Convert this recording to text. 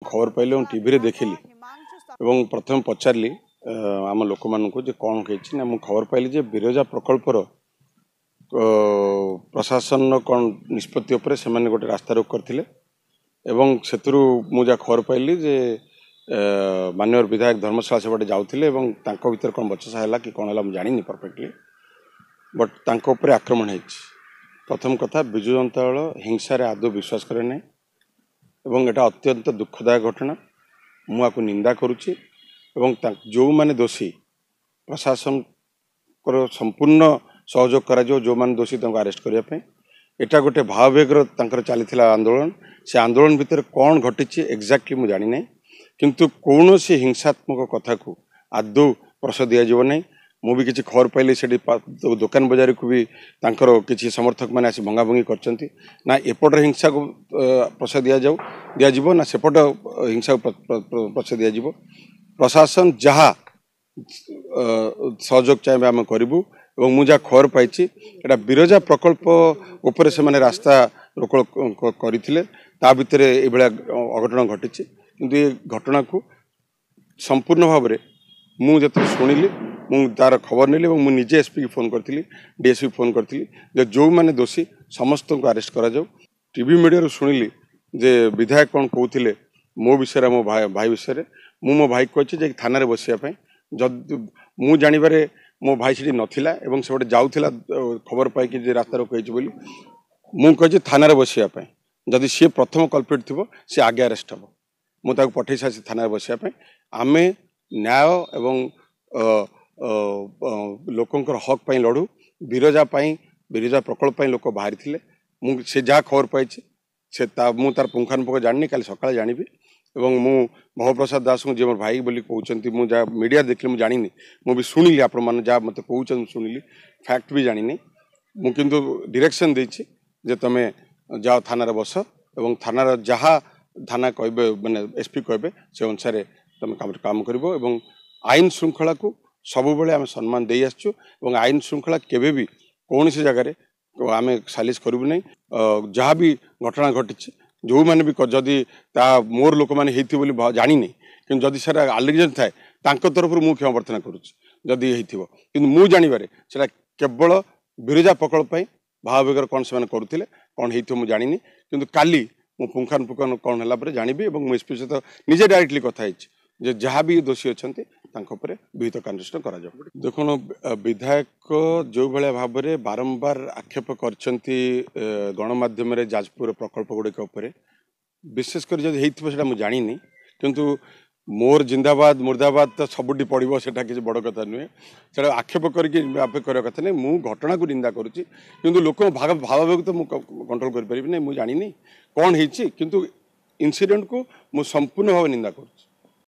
खबर पाइली टीवी देखिली एवं प्रथम पचारि आम लोक मान कौन कही ना खबर पाइली जे बिरजा प्रकल्पर प्रशासन कौन निष्पत्ति उपरे से गोटे रास्ता रोक करथिले एवं सेतुरु मु जा खबर पाइली जे माननीय विधायक धर्मशाला से बाटे जाउथिले एवं तांको भीतर कौन बचसा है कि कौन है मुझे जानी परफेक्टली बट तांको उपरे आक्रमण है। प्रथम कथा विजु जनता दल हिंसा आदौ विश्वास करे ना एवं एटा अत्यंत दुखदायक घटना मुझे निंदा करुच्ची एवं जो माने दोषी प्रशासन को संपूर्ण सहयोग करा जो माने दोषी अरेस्ट करने एटा गोटे भाववेगर चली आंदोलन से आंदोलन भितर कौन घटी एक्जाक्टली मुझे जानी ना किंतु कौन सी हिंसात्मक कथा को आदौ प्रश्रय दिज्व ना मु भी किसी खबर पाइली से दुकान बजार को भी किसी समर्थक मैंने आसी भंगाभंगी कर एपटर हिंसा को प्रश्रय दिज्व ना सेपट हिंसा को प्रश्रय दिज्व प्रशासन जहाँ सहयोग चाहिए आम करूँ और मुझे खबर पाई बिरजा प्रकल्प उपरे से माने रास्ता रोक करते भितर ये अघटन घटी किंतु ये घटना को संपूर्ण भाव में मुझे शुणिली मु तार खबर नेली और मुझे एसपी की फोन करी डीएसपी फोन करी जो मैंने दोषी समस्त को अरेस्ट करा जाऊ। टीवी मीडिया शुणिली जे विधायक कौन कहते मो विषय मो भाई विषय मो भाई कही थाना बसापी जब मु जानवे मो भाई से नथिला एवं से जाऊला खबर पाई रास्ता रोक मुझे थाना बसापी जदि सी प्रथम कल्प्रिट थी सी आगे अरेस्ट हम मुझे पठे सारी थाना बसापी आम न्याय एवं लोकंर हक पाई लड़ू बिरजा बिरजा प्रकल्प लोक बाहरी थे से जहाँ खबर पाई से मु तार पुंखानुपुंख जानी कल सका जानी एवं मु महाप्रसाद दास को जी मोर भाई बोली कहते मुझे मीडिया देखिए मुझे जानी मुझे शुणिली आपण मैंने जहाँ मत कहते शुणिली फैक्ट भी जानी मु किंतु डायरेक्शन देछि जे तमे जाओ थाना बस एवं थाना जहाँ थाना कहे माने एसपी कहे से अनुसार तुम काम कर आईन श्रृंखला को सबु बेले आम सम्मान दे आसचु आईन श्रृंखला केबे भी कौन सी जगार आम सालिश करूँ ना जहाँ भी घटना घटी जो मैंने भी जदि मोर लोक मैंने जानी नहीं कि जदि सर आलिगेशन थाए तरफ मुझे क्षमा प्रार्थना करुँगी कि मुझे जानवर से केवल बिरजा प्रकल्प भाववेगर कौन से करुले कौन हो जानी कि काली मु पुंखानुपुंख कौन है जानवी और एसपी सहित निजे डायरेक्टली कथा जहाँ भी दोषी अच्छा विहित कार्यानुष्ठान करा देखो विधायक जो भाया भाव में बारंबार आक्षेप कर गणमाध्यम जाजपुर प्रकल्प गुड़िक विशेषकर जब होता मुझे जानी किंतु मोर जिंदाबाद मुर्दाबाद तो सबुटी पड़ो से किसी बड़ कथा नुहे से आक्षेप कर कथा नहीं मुझे घटना को निंदा करुच्ची किंतु लोक भाव तो मुझे कंट्रोल कर मुझे जानी कौन हो किंतु इनसीडेंट को मुझे संपूर्ण भाव निंदा करुच्ची।